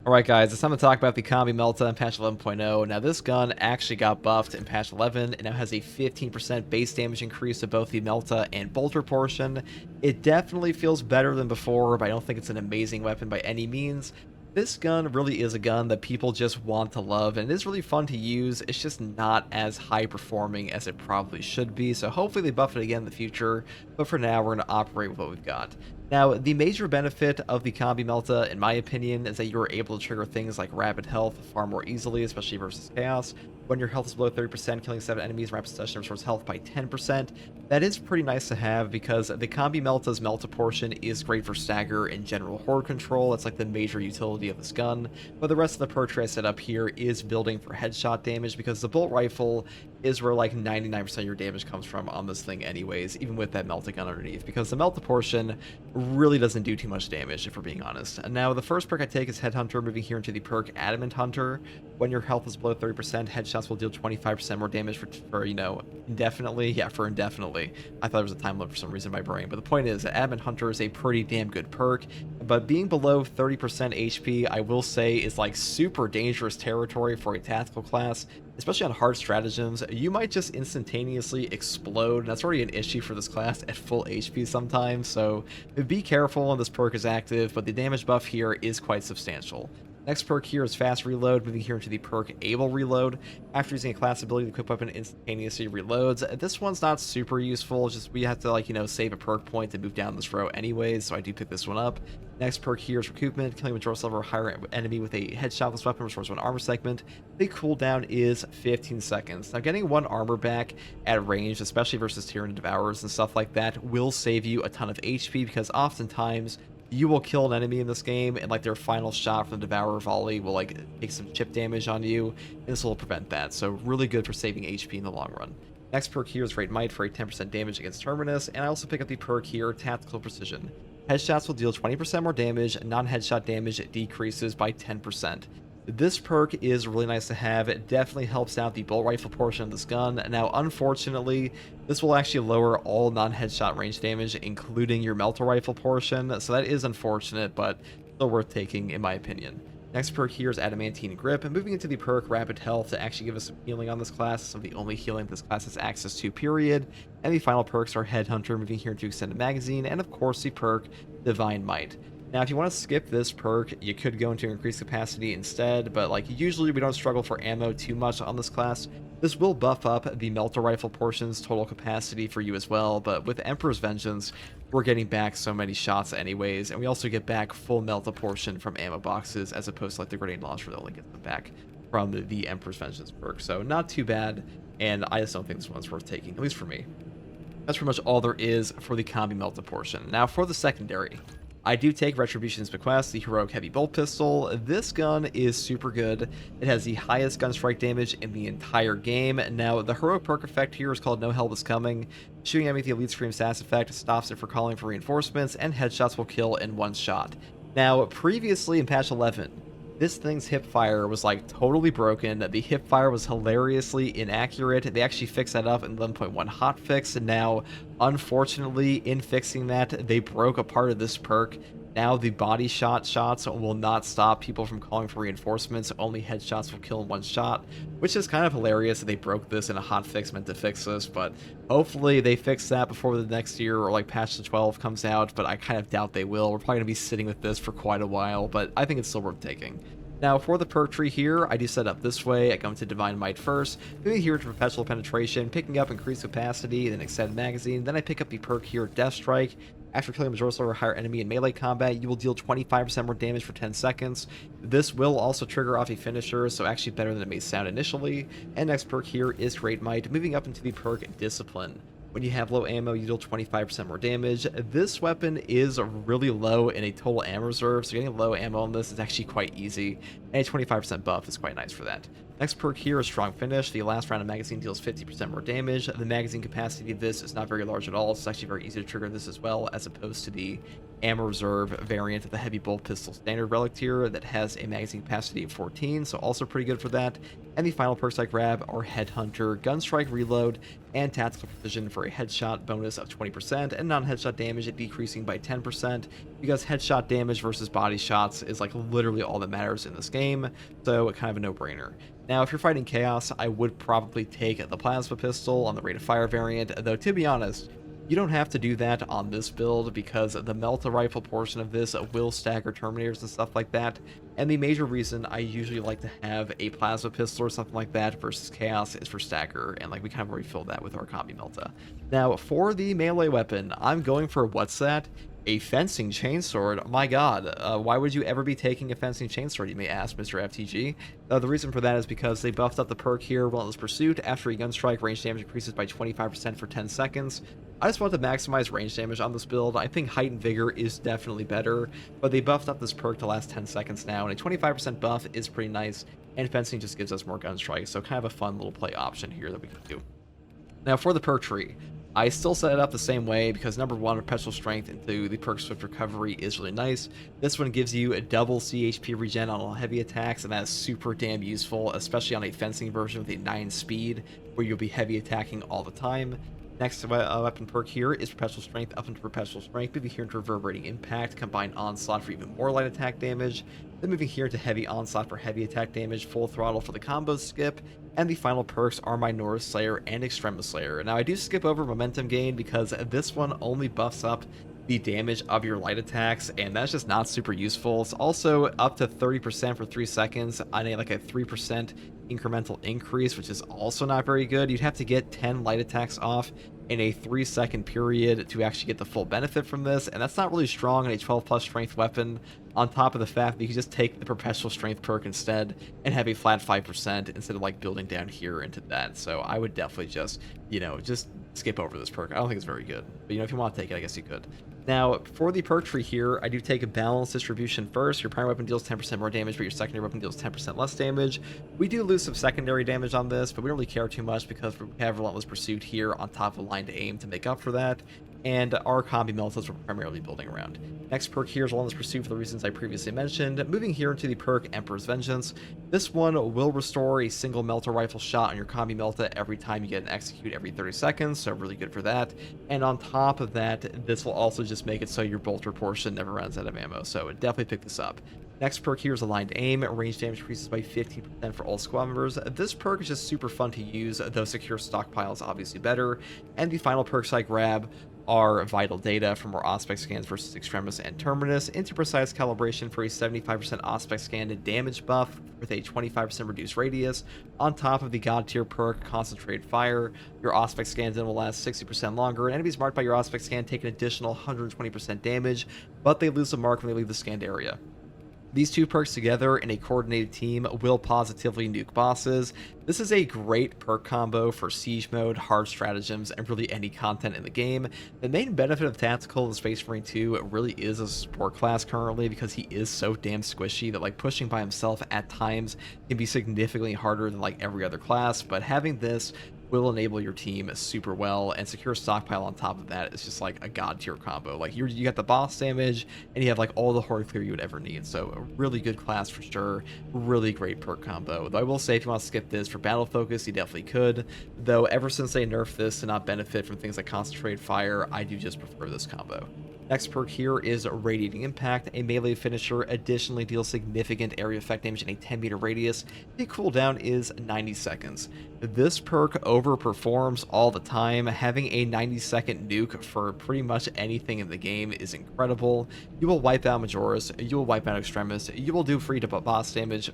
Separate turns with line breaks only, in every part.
Alright guys, it's time to talk about the Combi Melta in patch 11.0. Now this gun actually got buffed in patch 11 and now has a 15% base damage increase to both the Melta and Bolter portion. It definitely feels better than before, but I don't think it's an amazing weapon by any means. This gun really is a gun that people just want to love, and it is really fun to use. It's just not as high performing as it probably should be, so hopefully they buff it again in the future, but for now we're going to operate with what we've got. Now, the major benefit of the Combi Melta, in my opinion, is that you're able to trigger things like rapid health far more easily, especially versus Chaos. When your health is below 30%, killing 7 enemies, rapid session restores health by 10%. That is pretty nice to have because the Combi Melta's Melta portion is great for stagger and general horde control. It's like the major utility of this gun. But the rest of the perk tree I set up here is building for headshot damage because the bolt rifle is where like 99% of your damage comes from on this thing anyways, even with that Melta gun underneath, because the Melta portion really doesn't do too much damage, if we're being honest. And now the first perk I take is Headhunter, moving here into the perk Adamant Hunter. When your health is below 30%, headshots will deal 25% more damage for you know, indefinitely. Yeah, for indefinitely. I thought there was a time limit for some reason in my brain, but the point is that Adamant Hunter is a pretty damn good perk, but being below 30% HP, I will say, is like super dangerous territory for a tactical class. Especially on hard stratagems, you might just instantaneously explode, and that's already an issue for this class at full HP sometimes, so be careful when this perk is active, but the damage buff here is quite substantial. Next perk here is Fast Reload, moving here into the perk Able Reload. After using a class ability, the equipped weapon instantaneously reloads. This one's not super useful, just we have to, like, you know, save a perk point to move down this row anyways, so I do pick this one up. Next perk here is Recoupment, killing a majority level or higher enemy with a headshot with this weapon restores 1 armor segment. The cooldown is 15 seconds. Now, getting 1 armor back at range, especially versus Tyranid Devourers and stuff like that, will save you a ton of HP because oftentimes you will kill an enemy in this game and like their final shot from the Devourer volley will like take some chip damage on you, and this will prevent that, so really good for saving HP in the long run. Next perk here is Great Might for a 10% damage against Terminus, and I also pick up the perk here, Tactical Precision. Headshots will deal 20% more damage, non-headshot damage decreases by 10%. This perk is really nice to have. It definitely helps out the bolt rifle portion of this gun. Now, unfortunately, this will actually lower all non-headshot range damage, including your Melta rifle portion, so that is unfortunate, but still worth taking in my opinion. Next perk here is Adamantine Grip, and moving into the perk Rapid Health to actually give us some healing on this class, some of the only healing this class has access to, period. And the final perks are Headhunter, moving here into Extended Magazine, and of course the perk Divine Might. Now, if you want to skip this perk, you could go into increased capacity instead, but like usually we don't struggle for ammo too much on this class. This will buff up the Melta rifle portion's total capacity for you as well, but with Emperor's Vengeance, we're getting back so many shots anyways, and we also get back full Melta portion from ammo boxes, as opposed to like the grenade launcher that only gets them back from the Emperor's Vengeance perk. So not too bad, and I just don't think this one's worth taking, at least for me. That's pretty much all there is for the Combi Melta portion. Now for the secondary, I do take Retribution's Bequest, the Heroic Heavy Bolt Pistol. This gun is super good. It has the highest gun strike damage in the entire game. Now, the heroic perk effect here is called No Help Is Coming. Shooting enemy with the Elite Scream stats effect stops it for calling for reinforcements, and headshots will kill in 1 shot. Now, previously in patch 11, this thing's hipfire was like totally broken. The hipfire was hilariously inaccurate. They actually fixed that up in 11.1 hotfix, and now, unfortunately, in fixing that, they broke a part of this perk. Now the body shots will not stop people from calling for reinforcements. Only headshots will kill in 1 shot, which is kind of hilarious that they broke this in a hotfix meant to fix this, but hopefully they fix that before the next year or like patch 12 comes out, but I kind of doubt they will. We're probably going to be sitting with this for quite a while, but I think it's still worth taking. Now, for the perk tree here, I do set up this way. I go into Divine Might first, moving here to Perpetual Penetration, picking up Increased Capacity, then Extended Magazine. Then I pick up the perk here, Death Strike. After killing a majority or higher enemy in melee combat, you will deal 25% more damage for 10 seconds. This will also trigger off a finisher, so actually better than it may sound initially. And next perk here is Great Might, moving up into the perk Discipline. When you have low ammo, you deal 25% more damage. This weapon is really low in a total ammo reserve, so getting low ammo on this is actually quite easy, and a 25% buff is quite nice for that. Next perk here is Strong Finish. The last round of magazine deals 50% more damage. The magazine capacity of this is not very large at all, so it's actually very easy to trigger this as well, as opposed to the ammo reserve variant of the Heavy Bolt Pistol standard relic tier that has a magazine capacity of 14, so also pretty good for that. And the final perks I grab are Headhunter, Gunstrike Reload, and Tactical Precision for a headshot bonus of 20%, and non-headshot damage decreasing by 10%. because headshot damage versus body shots is like literally all that matters in this game, so kind of a no-brainer. Now, if you're fighting Chaos, I would probably take the Plasma Pistol on the rate of fire variant, though to be honest, you don't have to do that on this build because the Melta rifle portion of this will stagger Terminators and stuff like that. And the major reason I usually like to have a Plasma Pistol or something like that versus Chaos is for stagger, and like we kind of already filled that with our Combi Melta. Now, for the melee weapon, I'm going for what's that? A fencing chainsword? My god, why would you ever be taking a fencing chainsword, you may ask, Mr. FTG? The reason for that is because they buffed up the perk here, Relentless Pursuit. After a gun strike, range damage increases by 25% for 10 seconds. I just want to maximize range damage on this build. I think Heightened Vigor is definitely better, but they buffed up this perk to last 10 seconds now, and a 25% buff is pretty nice, and fencing just gives us more gun strikes, so kind of a fun little play option here that we can do. Now, for the perk tree, I still set it up the same way because number one, Perpetual Strength into the perk Swift Recovery is really nice. This one gives you a double CHP regen on all heavy attacks, and that is super damn useful, especially on a fencing version with a 9 speed, where you'll be heavy attacking all the time. Next weapon perk here is Perpetual Strength up into Perpetual Strength, moving here into Reverberating Impact, Combined Onslaught for even more light attack damage, then moving here to Heavy Onslaught for heavy attack damage, Full Throttle for the combo skip, and the final perks are Minoris Slayer and Extremis Slayer. Now I do skip over Momentum Gain because this one only buffs up the damage of your light attacks, and that's just not super useful. It's also up to 30% for 3 seconds on a 3% incremental increase, which is also not very good. You'd have to get 10 light attacks off in a 3-second period to actually get the full benefit from this, and that's not really strong in a 12+ strength weapon, on top of the fact that you can just take the Perpetual Strength perk instead and have a flat 5% instead of building down here into that. So I would definitely just, just skip over this perk. I don't think it's very good, but if you want to take it, I guess you could. Now, for the perk tree here, I do take a balanced distribution first. Your primary weapon deals 10% more damage, but your secondary weapon deals 10% less damage. We do lose some secondary damage on this, but we don't really care too much because we have Relentless Pursuit here on top of Line to Aim to make up for that, and our Combi Meltas we're primarily building around. Next perk here is Relentless Pursuit for the reasons I previously mentioned. Moving here into the perk Emperor's Vengeance. This one will restore a single Melta rifle shot on your Combi Melta every time you get an execute every 30 seconds, so really good for that. And on top of that, this will also just make it so your bolter portion never runs out of ammo, so definitely pick this up. Next perk here is Aligned Aim. Range damage increases by 15% for all squad members. This perk is just super fun to use, though Secure Stockpile is obviously better. And the final perks I grab are Vital Data for more Auspex scans versus Extremis and Terminus, into Precise Calibration for a 75% Auspex scan and damage buff with a 25% reduced radius. On top of the God tier perk Concentrated Fire, your Auspex scans then will last 60% longer, and enemies marked by your Auspex scan take an additional 120% damage, but they lose the mark when they leave the scanned area. These two perks together in a coordinated team will positively nuke bosses. This is a great perk combo for siege mode, hard stratagems, and really any content in the game. The main benefit of Tactical in Space Marine 2 really is as a support class currently because he is so damn squishy that pushing by himself at times can be significantly harder than every other class, but having this will enable your team super well, and Secure Stockpile on top of that is just a god tier combo. You got the boss damage and you have all the horde clear you would ever need, so a really good class for sure. Really great perk combo, though I will say if you want to skip this for battle focus you definitely could, though ever since they nerfed this to not benefit from things like Concentrated Fire, I do just prefer this combo. Next perk here is Radiating Impact. A melee finisher additionally deals significant area effect damage in a 10-meter radius. The cooldown is 90 seconds. This perk overperforms all the time. Having a 90-second nuke for pretty much anything in the game is incredible. You will wipe out Majoris, you will wipe out Extremis, you will do free boss damage,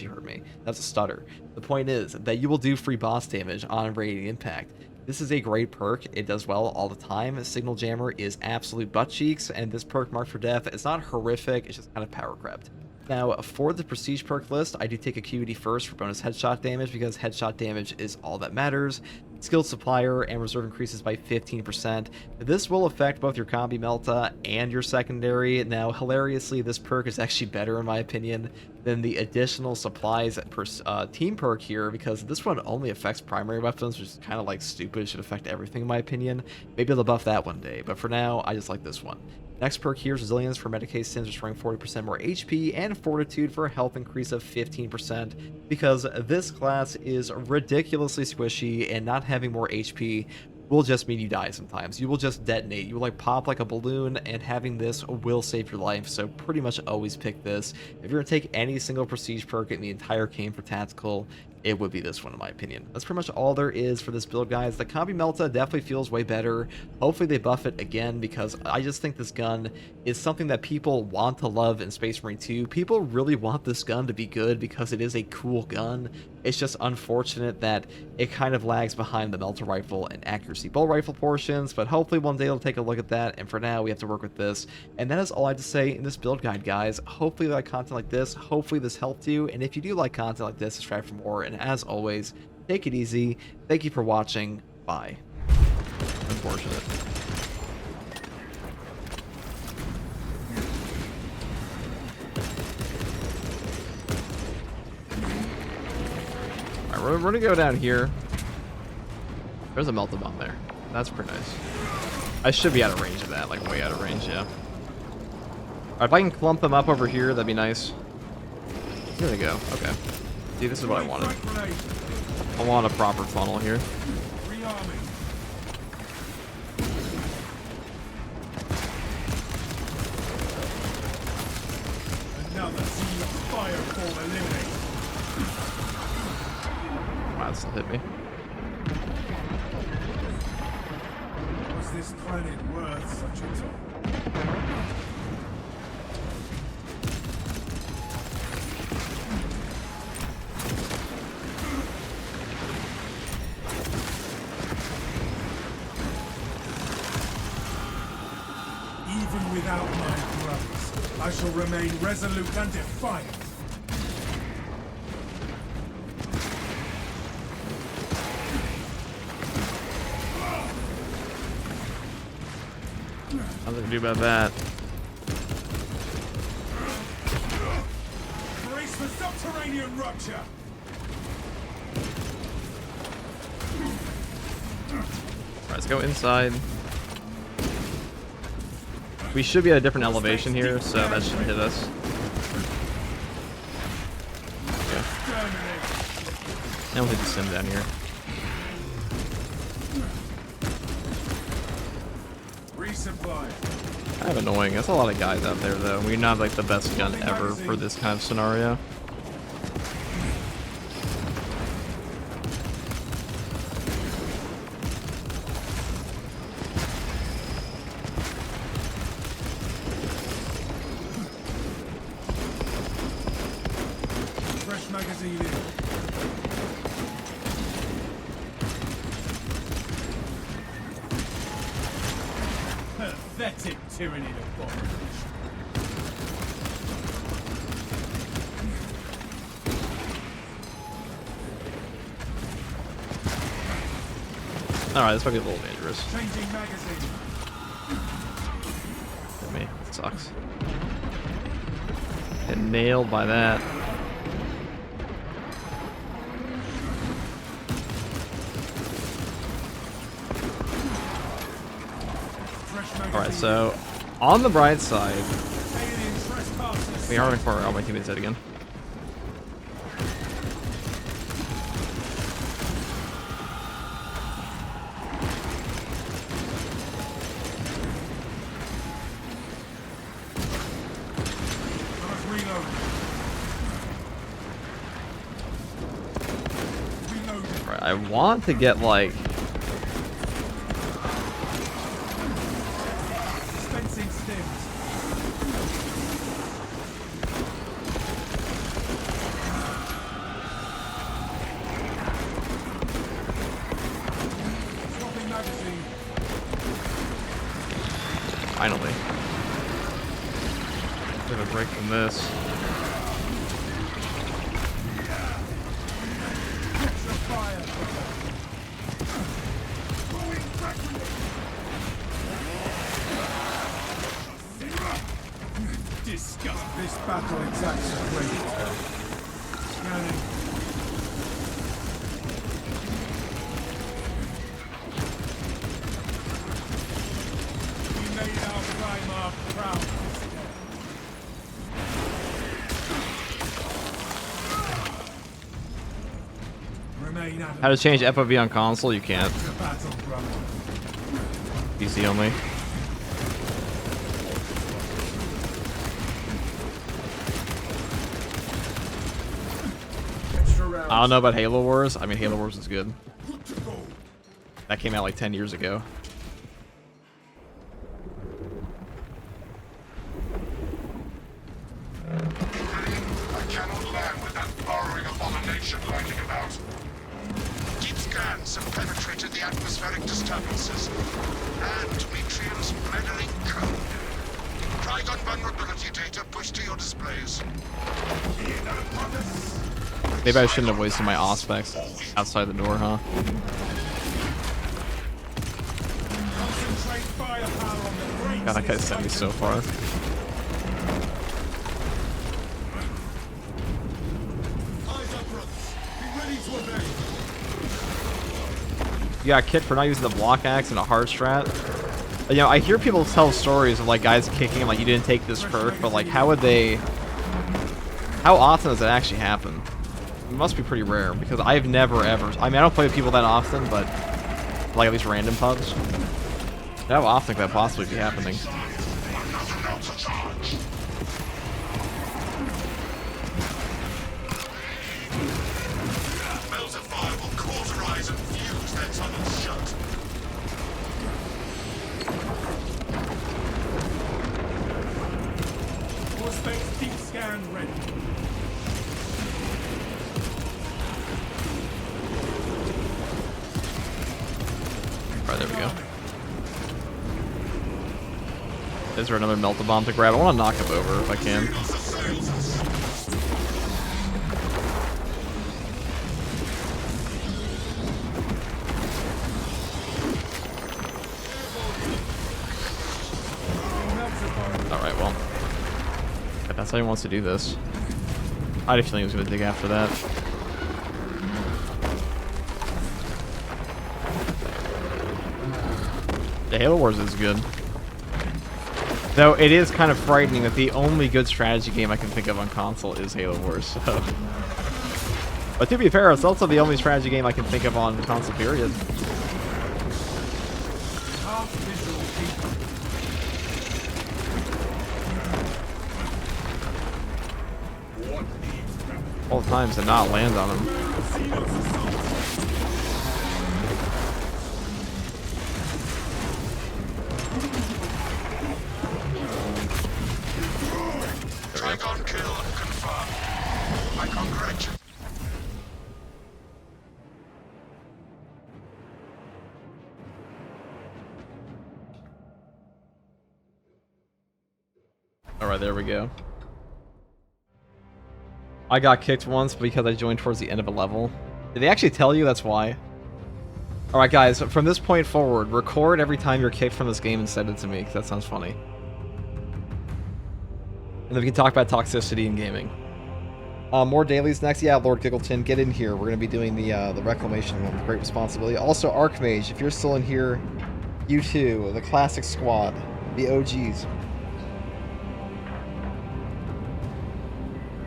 you heard me, that's a stutter. The point is that you will do free boss damage on Radiating Impact. This is a great perk. It does well all the time. Signal Jammer is absolute butt cheeks, and this perk Marked for Death is not horrific, it's just kind of power crept. Now, for the Prestige perk list, I do take Acuity first for bonus headshot damage because headshot damage is all that matters. Skilled Supplier and Reserve increases by 15%. This will affect both your Combi Melta and your secondary. Now, hilariously, this perk is actually better in my opinion than the additional supplies team perk here because this one only affects primary weapons, which is kind of stupid. It should affect everything in my opinion. Maybe they'll buff that one day, but for now, I just like this one. Next perk here is Resilience for Medicaid Sims, restoring 40% more HP, and Fortitude for a health increase of 15%, because this class is ridiculously squishy, and not having more HP will just mean you die sometimes. You will just detonate. You will like pop like a balloon, and having this will save your life. So pretty much always pick this. If you're gonna take any single prestige perk in the entire game for tactical, it would be this one in my opinion. That's pretty much all there is for this build, guys. The Combi Melta definitely feels way better. Hopefully they buff it again, because I just think this gun is something that people want to love in Space Marine 2. People really want this gun to be good because it is a cool gun. It's just unfortunate that it kind of lags behind the Melta rifle and accuracy bolt rifle portions, but hopefully one day we'll take a look at that, and for now we have to work with this. And that is all I have to say in this build guide, guys. Hopefully you like content like this. Hopefully this helped you, and if you do like content like this, subscribe for more, and as always, take it easy. Thank you for watching. Bye. Unfortunate. Alright, we're gonna go down here. There's a Melta bomb there. That's pretty nice. I should be out of range of that, like way out of range, yeah. Alright, if I can clump them up over here, that'd be nice. Here they go. Okay. See, this is what I wanted. I want a proper funnel here. Wow, that still hit me.
Was this planet worth such a toll? Even without my brothers, I shall remain resolute and defiant.
Nothing to do about that.
Brace for subterranean rupture.
Alright, let's go inside. We should be at a different elevation here, so that shouldn't hit us. Okay. Now we'll hit the sim down here.
Resupply.
Kind of annoying. That's a lot of guys out there, though. We're not like the best gun ever for this kind of scenario.
Fresh magazine in. Pathetic tyranny of bondage.
Alright, this might be a little dangerous.
Changing magazine.
Hit me. It sucks. Get nailed by that. Alright, so on the bright side, we are for all my teammates dead again. Alright, I want to get like finally. Bit of a break from this.
Disgust. This battle exacts a great toll. Scanning. We made our Primarch proud this day. Remain at
How to change FOV on console? You can't.
the battle, brother.
PC only.
Extra rounds.
I don't know about Halo Wars. I mean, Halo Wars is good. That came out like 10 years ago.
I cannot land with that burrowing abomination lurking about. Deep scans have penetrated the atmospheric disturbances and Demetrian's meddling code. Trigon vulnerability data pushed to your displays.
Maybe I shouldn't have wasted my aspects outside the door, huh?
Concentrate firepower on the great.
God, that guy sent me so far.
Eyes up, brothers. Be ready to obey.
You got kicked for not using the block axe and a hard strat. You know, I hear people tell stories of like guys kicking and like you didn't take this perk, but like how often does it actually happen? It must be pretty rare because I've never ever. I mean, I don't play with people that often, but like at least random pubs. How often could that possibly be happening?
Melta fire will cauterize and fuse their tunnels shut.
Prospect deep scan ready.
Alright, there we go. Is there another Melta bomb to grab? I want to knock him over if I can. Alright, well. If that's how he wants to do this. I had a feeling he was going to dig after that. The Halo Wars is good. Though it is kind of frightening that the only good strategy game I can think of on console is Halo Wars, so. But to be fair, it's also the only strategy game I can think of on console, period.
Half visual peek. What needs
All the times to not land on them.
Trigon kill confirmed. I congratulate.
Alright, there we go. I got kicked once because I joined towards the end of a level. Did they actually tell you that's why? Alright guys, from this point forward, record every time you're kicked from this game and send it to me, because that sounds funny. And then we can talk about toxicity in gaming. More dailies next. Yeah, Lord Giggleton, get in here. We're going to be doing the Reclamation one with great responsibility. Also, Archmage, if you're still in here, you too. The classic squad. The OGs.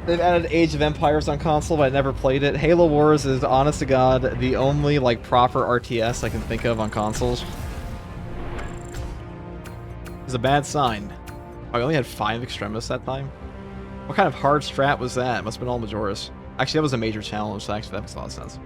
They've added Age of Empires on console, but I never played it. Halo Wars is, honest to God, the only, like, proper RTS I can think of on consoles. It's a bad sign. I only had 5 Extremis that time. What kind of hard strat was that? It must have been all Majoris. Actually, that was a major challenge, so actually that makes a lot of sense.